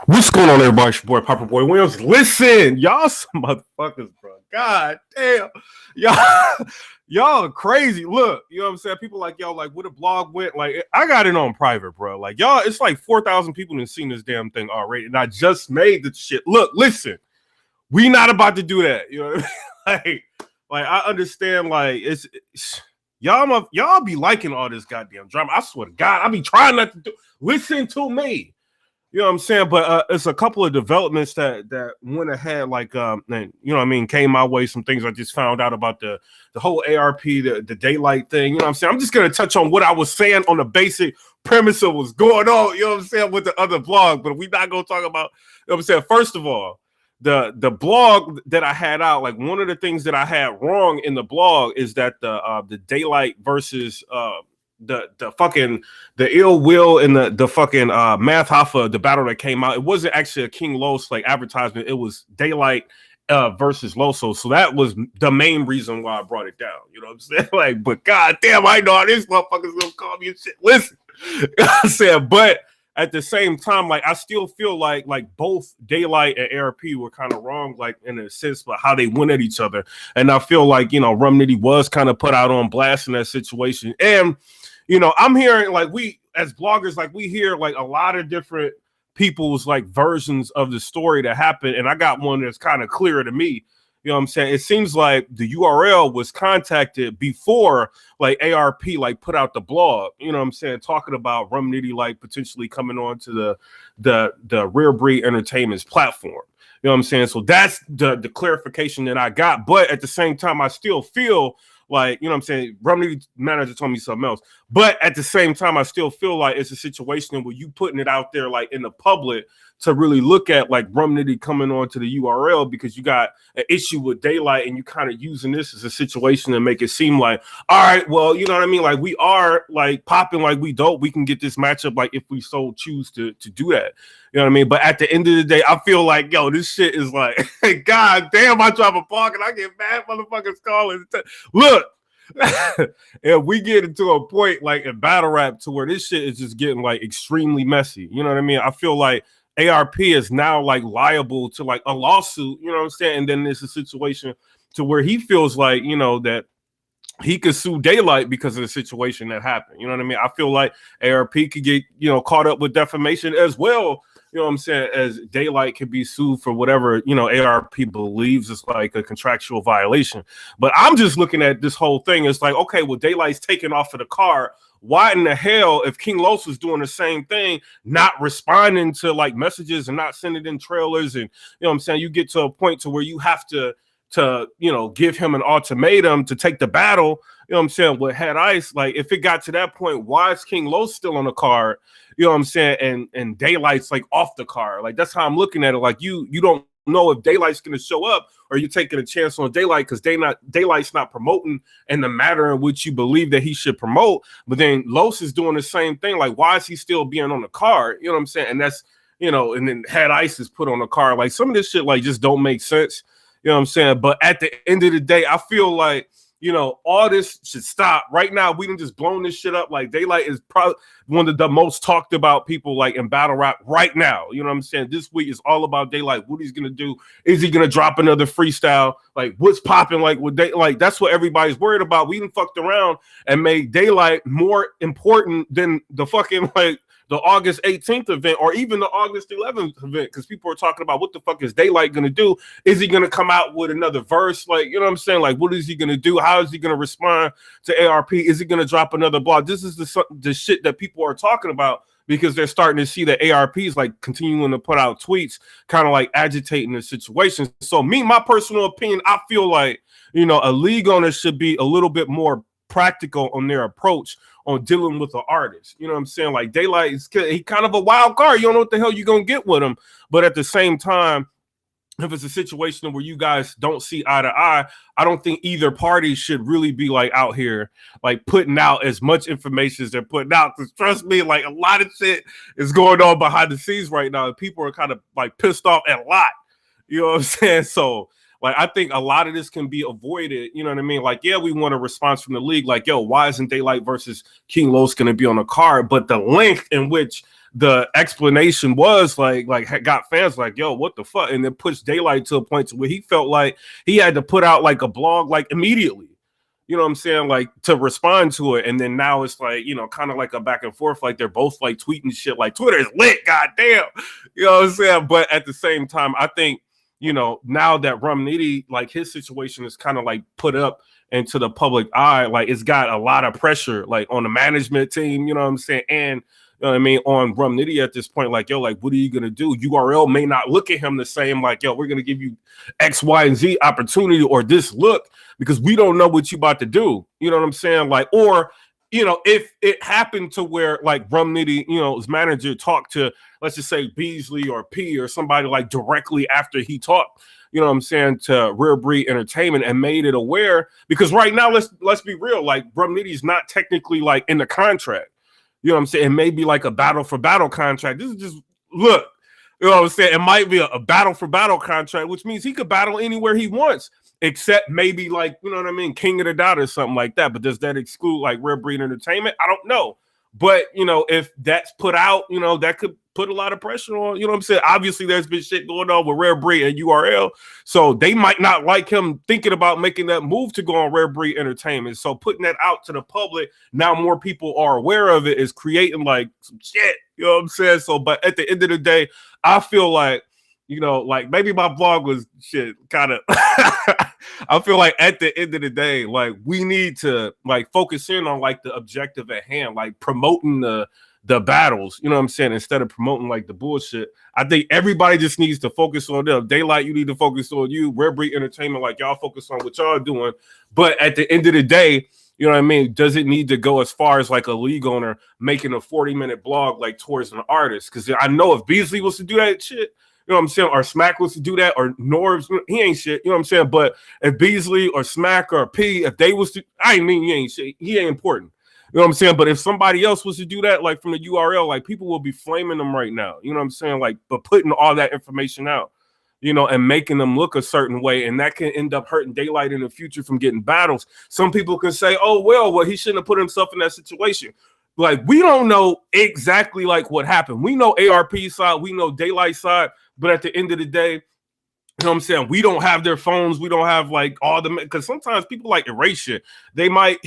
What's going on, everybody? It's your boy, PIPERBOY Williams. Listen, y'all some motherfuckers, bro. God damn. Y'all, y'all are crazy. Look, you know what I'm saying? People like, y'all, like, where the blog went, like, I got it on private, bro. Like, y'all, it's like 4,000 people that seen this damn thing already, and I just made the shit. Look, listen, we not about to do that. You know what I mean? Like I understand, like, it's y'all be liking all this goddamn drama. I swear to God, I be trying not to do. Listen to me. You know what I'm saying? But it's a couple of developments that went ahead, like and, you know what I mean, came my way. Some things I just found out about the whole ARP, the daylight thing. You know what I'm saying? I'm just gonna touch on what I was saying on the basic premise of what's going on. You know what I'm saying, with the other blog, but we not gonna talk about. You know what I'm saying? First of all, the blog that I had out, like one of the things that I had wrong in the blog is that the daylight versus the fucking the ill will and the fucking math hoffa, the battle that came out, it wasn't actually a King Los like advertisement. It was daylight versus Loso. So that was the main reason why I brought it down. You know what I'm saying? Like, but god damn, I know how this motherfucker's gonna call me and shit. Listen, I said, but at the same time, like I still feel like both Daylight and ARP were kind of wrong, like in a sense, but how they went at each other. And I feel like, you know, RUM NITTY was kind of put out on blast in that situation. And you know, I'm hearing, like, we as bloggers, like we hear like a lot of different people's like versions of the story that happened, and I got one that's kind of clearer to me. You know what I'm saying? It seems like the URL was contacted before like ARP like put out the blog. You know what I'm saying? Talking about RUM NITTY like potentially coming on to the Rare Breed Entertainment's platform. You know what I'm saying? So that's the clarification that I got. But at the same time, I still feel like, you know what I'm saying, RUM NITTY manager told me something else. But at the same time, I still feel like it's a situation where you putting it out there like in the public to really look at like RUM NITTY coming on to the URL because you got an issue with Daylight and you kind of using this as a situation to make it seem like, all right, well, you know what I mean? Like we are like popping like we dope. We can get this matchup like if we so choose to do that. You know what I mean? But at the end of the day, I feel like, yo, this shit is like, god damn, I drop a park and I get mad motherfuckers calling. Look, if we get into a point like in battle rap to where this shit is just getting like extremely messy, you know what I mean? I feel like ARP is now like liable to like a lawsuit, you know what I'm saying? And then there's a situation to where he feels like, you know, that he could sue Daylight because of the situation that happened. You know what I mean? I feel like ARP could get, you know, caught up with defamation as well. You know what I'm saying? As Daylight can be sued for whatever, you know, ARP believes is like a contractual violation. But I'm just looking at this whole thing. It's like, okay, well, Daylight's taken off of the car. Why in the hell, if King Los was doing the same thing, not responding to like messages and not sending in trailers, and you know what I'm saying, you get to a point to where you have to you know, give him an ultimatum to take the battle, you know what I'm saying, with Head Ice. Like if it got to that point, why is King Los still on the card? You know what I'm saying? And Daylight's like off the card. Like that's how I'm looking at it. Like you don't know if Daylight's gonna show up or you're taking a chance on Daylight because Daylight's not promoting in the matter in which you believe that he should promote. But then Los is doing the same thing. Like, why is he still being on the card? You know what I'm saying? And that's, you know, and then Head Ice is put on the card. Like some of this shit like just don't make sense. You know what I'm saying? But at the end of the day, I feel like, you know, all this should stop. Right now, we done just blown this shit up. Like Daylight is probably one of the most talked about people like in battle rap right now. You know what I'm saying? This week is all about Daylight. What he's gonna do? Is he gonna drop another freestyle? Like what's popping? Like with like that's what everybody's worried about. We done fucked around and made Daylight more important than the fucking like the August 18th event or even the August 11th event, because people are talking about what the fuck is Daylight gonna do? Is he gonna come out with another verse? Like, you know what I'm saying? Like, what is he gonna do? How is he gonna respond to ARP? Is he gonna drop another blog? This is the shit that people are talking about because they're starting to see that ARP is like continuing to put out tweets, kind of like agitating the situation. So me, my personal opinion, I feel like, you know, a league owner should be a little bit more practical on their approach on dealing with the artist. You know what I'm saying? Like Daylight is he kind of a wild card. You don't know what the hell you're gonna get with him. But at the same time, if it's a situation where you guys don't see eye to eye, I don't think either party should really be like out here like putting out as much information as they're putting out. Because trust me, like a lot of shit is going on behind the scenes right now. And people are kind of like pissed off at a lot. You know what I'm saying? So like, I think a lot of this can be avoided. You know what I mean? Like, yeah, we want a response from the league. Like, yo, why isn't Daylight versus King Los going to be on the card? But the length in which the explanation was like got fans like, yo, what the fuck? And then pushed Daylight to a point to where he felt like he had to put out like a blog like immediately. You know what I'm saying? Like to respond to it. And then now it's like, you know, kind of like a back and forth. Like they're both like tweeting shit like Twitter is lit, goddamn. You know what I'm saying? But at the same time, I think, you know, now that RUM Nitty, like his situation is kind of like put up into the public eye, like it's got a lot of pressure like on the management team, you know what I'm saying? And you know what I mean, on RUM Nitty at this point, like, yo, like, what are you gonna do? URL may not look at him the same, like, yo, we're gonna give you X, Y, and Z opportunity or this look because we don't know what you about to do. You know what I'm saying? Like, or you know, if it happened to where like RUM Nitty, you know, his manager talked to, let's just say Beasley or P or somebody like directly after he talked, you know what I'm saying, to Rare Breed Entertainment and made it aware, because right now, let's be real, like RUM Nitty's not technically like in the contract. You know what I'm saying? It may be like a battle for battle contract. This is just, look, you know what I'm saying? It might be a battle for battle contract, which means he could battle anywhere he wants, except maybe like, you know what I mean, King of the Dot or something like that. But does that exclude like Rare Breed Entertainment? I don't know. But, you know, if that's put out, you know, that could put a lot of pressure on, you know what I'm saying? Obviously, there's been shit going on with Rare Breed and URL. So they might not like him thinking about making that move to go on Rare Breed Entertainment. So putting that out to the public, now more people are aware of it, is creating like some shit, you know what I'm saying? So, but at the end of the day, I feel like, you know, like maybe my vlog was shit kind of, I feel like at the end of the day, like we need to like focus in on like the objective at hand, like promoting the battles, you know what I'm saying, instead of promoting like the bullshit. I think everybody just needs to focus on them. Daylight, you need to focus on you. Rare Breed Entertainment, like y'all focus on what y'all doing. But at the end of the day, you know what I mean, does it need to go as far as like a league owner making a 40-minute blog like towards an artist? Because I know if Beasley was to do that shit, you know what I'm saying, or Smack was to do that, or Norbs, he ain't shit, you know what I'm saying? But if Beasley or Smack or P, if they was to, I mean, he ain't shit, he ain't important. You know what I'm saying? But if somebody else was to do that, like from the URL, like people will be flaming them right now. You know what I'm saying? Like, but putting all that information out, you know, and making them look a certain way. And that can end up hurting Daylight in the future from getting battles. Some people can say, oh, well, he shouldn't have put himself in that situation. Like, we don't know exactly like what happened. We know ARP side, we know Daylight side, but at the end of the day, you know what I'm saying? We don't have their phones. We don't have like all the, because sometimes people like erase shit. They might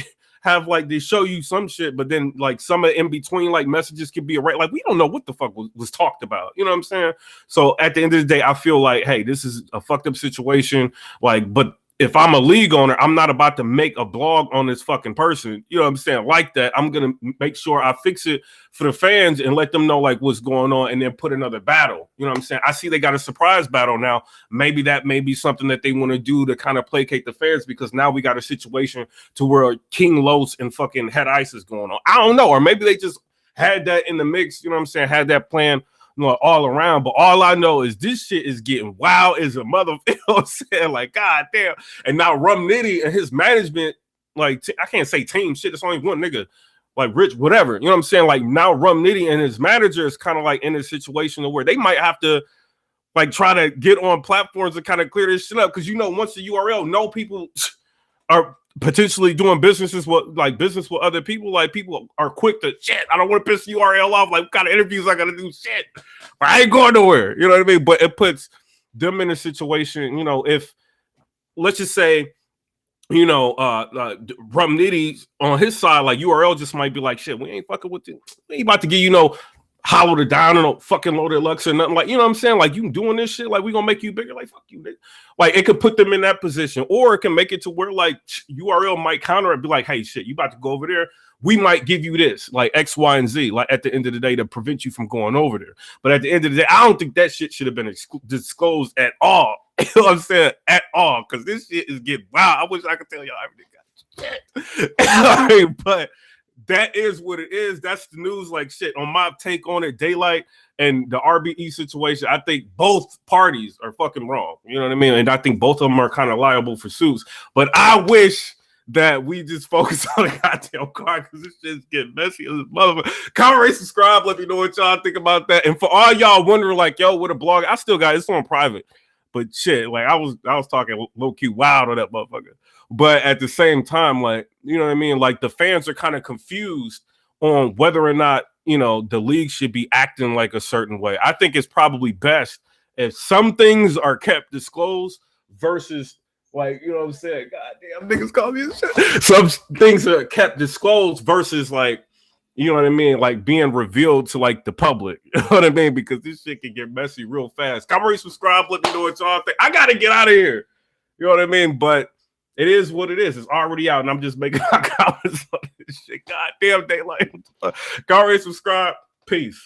have like, they show you some shit, but then like some of in between like messages could be erased. Like, we don't know what the fuck was talked about. You know what I'm saying? So at the end of the day, I feel like, hey, this is a fucked up situation. Like, but if I'm a league owner, I'm not about to make a blog on this fucking person. You know what I'm saying? Like that, I'm going to make sure I fix it for the fans and let them know like what's going on and then put another battle. You know what I'm saying? I see they got a surprise battle now. Maybe that may be something that they want to do to kind of placate the fans, because now we got a situation to where King Los and fucking Head Ice is going on. I don't know. Or maybe they just had that in the mix. You know what I'm saying? Had that plan, you know, all around. But all I know is this shit is getting wild as a mother. You know what I'm saying? Like, god damn. And now RUM Nitty and his management, like, I can't say team shit. It's only one nigga, like Rich, whatever. You know what I'm saying? Like, now RUM Nitty and his manager is kind of like in a situation where they might have to like try to get on platforms and kind of clear this shit up. Because, you know, once the URL know people are potentially doing business with other people, like people are quick to shit. I don't want to piss the URL off. Like, what kind of interviews I gotta do? Shit, I ain't going nowhere. You know what I mean? But it puts them in a situation. You know, if let's just say, you know, RUM Nitty on his side, like URL just might be like, shit, we ain't fucking with you. We ain't about to give you no hollowed it down and no fucking loaded lux or nothing. Like, you know what I'm saying? Like, you doing this shit, like we gonna make you bigger. Like, fuck you, nigga. Like, it could put them in that position, or it can make it to where like URL might counter it, be like, hey, shit, you about to go over there, we might give you this, like X, Y, and Z, like at the end of the day, to prevent you from going over there. But at the end of the day, I don't think that shit should have been disclosed at all. You know what I'm saying? At all, because this shit is getting wild. I wish I could tell y'all everything. All right, but that is what it is. That's the news. Like, shit, on my take on it, Daylight and the RBE situation, I think both parties are fucking wrong. You know what I mean? And I think both of them are kind of liable for suits. But I wish that we just focus on the goddamn card, because this shit's getting messy as a motherfucker. Comment, rate, subscribe. Let me know what y'all think about that. And for all y'all wondering, like, yo, what a blog, I still got it's on private. But shit, like I was talking low key wild on that motherfucker. But at the same time, like, you know what I mean? Like, the fans are kind of confused on whether or not you know, the league should be acting like a certain way. I think it's probably best if some things are kept disclosed versus, like, you know what I'm saying? God damn, niggas call me this shit. Some things are kept disclosed versus, like, you know what I mean? Like being revealed to like the public. You know what I mean? Because this shit can get messy real fast. Comment, subscribe, let me know what y'all think. I gotta get out of here. You know what I mean? But it is what it is. It's already out, and I'm just making comments on this shit. God damn, daylight. Comment, subscribe. Peace.